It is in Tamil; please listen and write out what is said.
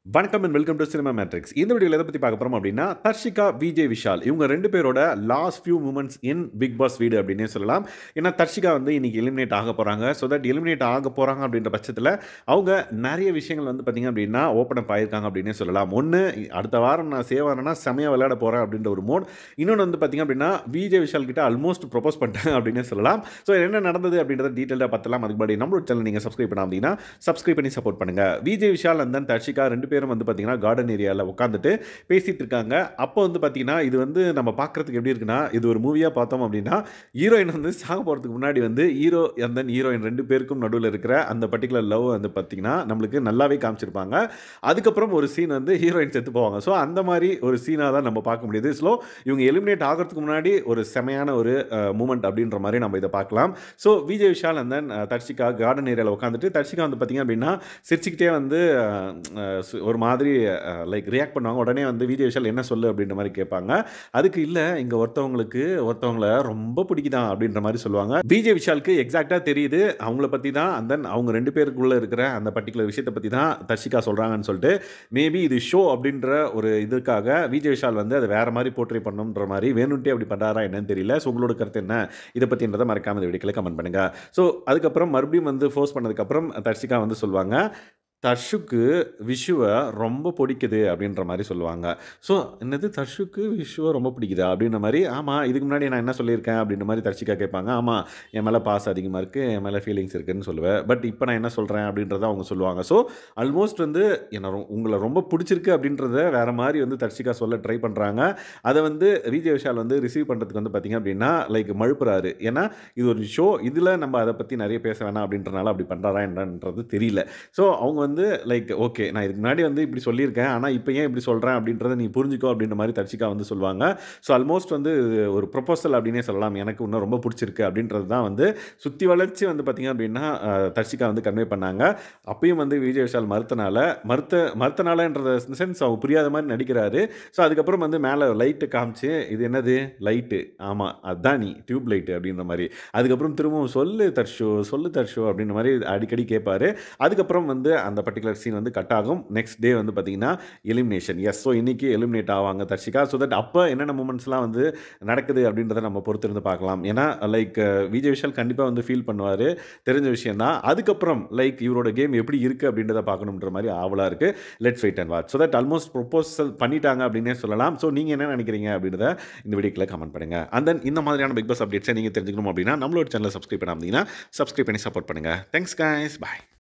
வணக்கம் and welcome to cinema matrix. இந்த வீடியோவில் எதை பற்றி பார்க்க போகிறோம் அப்படின்னா, தர்ஷிகா, விஜய் விஷால் இவங்க 2 பேரோட last few moments in big pass வீடு அப்படின்னே சொல்லலாம். ஏன்னா தர்ஷிகா வந்து இன்னைக்கு எலிமினேட் ஆக போகிறாங்க. ஸோ தட் எலிமினேட் ஆக போகிறாங்க அப்படின்ற பட்சத்தில் அவங்க நிறைய விஷயங்கள் வந்து பார்த்திங்க அப்படின்னா ஓப்பன் அப் ஆயிருக்காங்க அப்படின்னே சொல்லலாம். ஒன்று, அடுத்த வாரம் நான் சேவ் ஆனேன்னா செமையாக விளையாட போகிறேன் அப்படின்ற ஒரு மோட். இன்னொன்று வந்து பார்த்திங்க அப்படின்னா விஜய் விஷால் கிட்ட ஆல்மோஸ்ட் ப்ரொபோஸ் பண்ணிட்டேன் அப்படின்னே சொல்லலாம். ஸோ என்ன நடந்தது அப்படின்றத டீட்டெயிலாக பார்த்தலாம். அதுக்கு முன்னாடி நம்மளோட சேனல் நீங்கள் சப்ஸ்கிரைப் பண்ணால் அப்படின்னா சப்ஸ்கிரைப் பண்ணி சப்போர்ட் பண்ணுங்கள். விஜய் விஷால் அண்ட் தென் தர்ஷிகா 2 பேரும் வந்து பார்த்தீங்கன்னா கார்டன் ஏரியாவில் உட்காந்துட்டு பேசிட்டு இருக்காங்க. அப்போ வந்து பார்த்தீங்கன்னா இது வந்து நம்ம பார்க்குறதுக்கு எப்படி இருக்குன்னா, இது ஒரு மூவியாக பார்த்தோம் அப்படின்னா ஹீரோயின் வந்து சாக போகிறதுக்கு முன்னாடி வந்து ஹீரோ அண்ட் தென் ஹீரோயின் 2 பேருக்கும் நடுவில் இருக்கிற அந்த பர்டிகுலர் லவ் வந்து பார்த்தீங்கன்னா நம்மளுக்கு நல்லாவே காமிச்சிருப்பாங்க. அதுக்கப்புறம் ஒரு சீன் வந்து ஹீரோயின் செத்து போவாங்க. ஸோ அந்த மாதிரி ஒரு சீனாக தான் நம்ம பார்க்க முடியுது. ஸோ இவங்க எலிமினேட் ஆகிறதுக்கு முன்னாடி ஒரு செமையான ஒரு மூமெண்ட் அப்படின்ற மாதிரி நம்ம இதை பார்க்கலாம். So Vijay Vishal and then Darshika garden ஏரியாவில் உட்காந்துட்டு தர்ஷிகா வந்து பார்த்தீங்க அப்படின்னா சிரிச்சுக்கிட்டே வந்து ஒரு மாதிரி லைக் ரியாக்ட் பண்ணுவாங்க. உடனே வந்து விஜய் விஷால் என்ன சொல்லு அப்படின்ற மாதிரி கேட்பாங்க. அதுக்கு இல்லை, இங்கே ஒருத்தவங்கள ரொம்ப பிடிக்குதான் அப்படின்ற மாதிரி சொல்லுவாங்க. விஜய் விஷாலுக்கு எக்ஸாக்டாக தெரியுது அவங்கள பற்றி தான், அண்ட் தென் அவங்க 2 பேருக்குள்ளே இருக்கிற அந்த பர்டிகுலர் விஷயத்தை பற்றி தான் தர்ஷிகா சொல்கிறாங்கன்னு சொல்லிட்டு மேபி இது ஷோ அப்படின்ற ஒரு இதுக்காக விஜய் விஷால் வந்து அதை வேறு மாதிரி போர்ட்ரே பண்ணணுன்ற மாதிரி வேணுன்ட்டே அப்படி பண்ணுறாரா என்னன்னு தெரியல. ஸோ உங்களோட கருத்து என்ன இதை பற்றின்றதை மறக்காம இந்த வீடியோக்களை கமெண்ட் பண்ணுங்கள். ஸோ அதுக்கப்புறம் மறுபடியும் வந்து ஃபோர்ஸ் பண்ணதுக்கப்புறம் தர்ஷிகா வந்து சொல்லுவாங்க, தர்ஷுக்கு விஷுவை ரொம்ப பிடிக்குது அப்படின்ற மாதிரி சொல்லுவாங்க. ஸோ என்னது தர்ஷுக்கு விஷுவை ரொம்ப பிடிக்குதா அப்படின்ற மாதிரி, ஆமாம் இதுக்கு முன்னாடி நான் என்ன சொல்லியிருக்கேன் அப்படின்ற மாதிரி தர்ஷிகா கேட்பாங்க. ஆமாம் என் மேலே பாஸ் அதிகமாக இருக்குது, என் மேலே ஃபீலிங்ஸ் இருக்குதுன்னு சொல்லுவேன், பட் இப்போ நான் என்ன சொல்கிறேன் அப்படின்றத அவங்க சொல்லுவாங்க. ஸோ ஆல்மோஸ்ட் வந்து என்ன உங்களை ரொம்ப பிடிச்சிருக்கு அப்படின்றத வேறு மாதிரி வந்து தர்ஷிகா சொல்ல ட்ரை பண்ணுறாங்க. அதை வந்து விஜய் விஷால் வந்து ரிசீவ் பண்ணுறதுக்கு வந்து பார்த்திங்க அப்படின்னா லைக் மழுப்புறாரு. ஏன்னா இது ஒரு ஷோ, இதில் நம்ம அதை பற்றி நிறைய பேச வேணாம் அப்படின்றனால அப்படி பண்ணுறாரா என்னன்றது தெரியல. ஸோ அவங்க வந்து லைக் ஓகே நான் இதுக்கு முன்னாடி வந்து இப்படி சொல்லியிருக்கேன், ஆனால் இப்போ ஏன் இப்படி சொல்கிறேன் அப்படின்றத நீ புரிஞ்சுக்கோ அப்படின்ற மாதிரி தர்ஷிகா வந்து சொல்லுவாங்க. ஸோ ஆல்மோஸ்ட் வந்து ஒரு ப்ரொபோசல் அப்படின்னே சொல்லலாம். எனக்கு இன்னும் ரொம்ப பிடிச்சிருக்கு அப்படின்றது தான் வந்து சுற்றி வளர்ச்சி வந்து பார்த்திங்க அப்படின்னா தர்ஷிகா வந்து கன்வே பண்ணாங்க. அப்பயும் வந்து விஜய் விஷால் மறுத்தனாலன்ற சென்ஸ் அவங்க புரியாத மாதிரி நடிக்கிறாரு. ஸோ அதுக்கப்புறம் வந்து மேலே லைட்டு காமிச்சு, இது என்னது லைட்டு, ஆமாம் அதுதான் நீ டியூப் லைட்டு அப்படின்ற மாதிரி, அதுக்கப்புறம் திரும்பவும் சொல்லு தர்ஷு அப்படின்ற மாதிரி அடிக்கடி கேட்பாரு. அதுக்கப்புறம் வந்து அந்த பர்டிகுலர் சீன் வந்து கட் ஆகும். நெக்ஸ்ட் டே வந்து பார்த்தீங்கன்னா எலிமினேஷன். எஸ், ஸோ இன்றைக்கி எலிமினேட் ஆவாங்க தர்ஷிகா. ஸோ தட் அப்போ என்னென்ன மூமெண்ட்ஸ்லாம் வந்து நடக்குது அப்படின்றத நம்ம பொறுத்திருந்து பார்க்கலாம். ஏன்னா லைக் விஜய் விஷால் கண்டிப்பாக வந்து ஃபீல் பண்ணுவார், தெரிஞ்ச விஷயம் தான். அதுக்கப்புறம் லைக் இவரோட கேம் எப்படி இருக்குது அப்படின்றத பார்க்கணுன்ற மாதிரி ஆவலாக இருக்குது. Let's wait and watch. So that almost proposal பண்ணிட்டாங்க அப்படின்னே சொல்லலாம். ஸோ நீங்கள் என்ன நினைக்கிறீங்க அப்படின்றத இந்த வீடியோக்கில் கமெண்ட் பண்ணுங்கள். அண்ட் தென் இந்த மாதிரியான பிக் பாஸ் அப்டேட்ஸை நீங்கள் தெரிஞ்சுக்கணும் அப்படின்னா நம்மளோட சேனலை சப்ஸ்கிரைப் பண்ணாமல் சப்ஸ்கிரைப் பண்ணி சப்போர்ட் பண்ணுங்கள். தேங்க்ஸ் கைஸ், பாய்.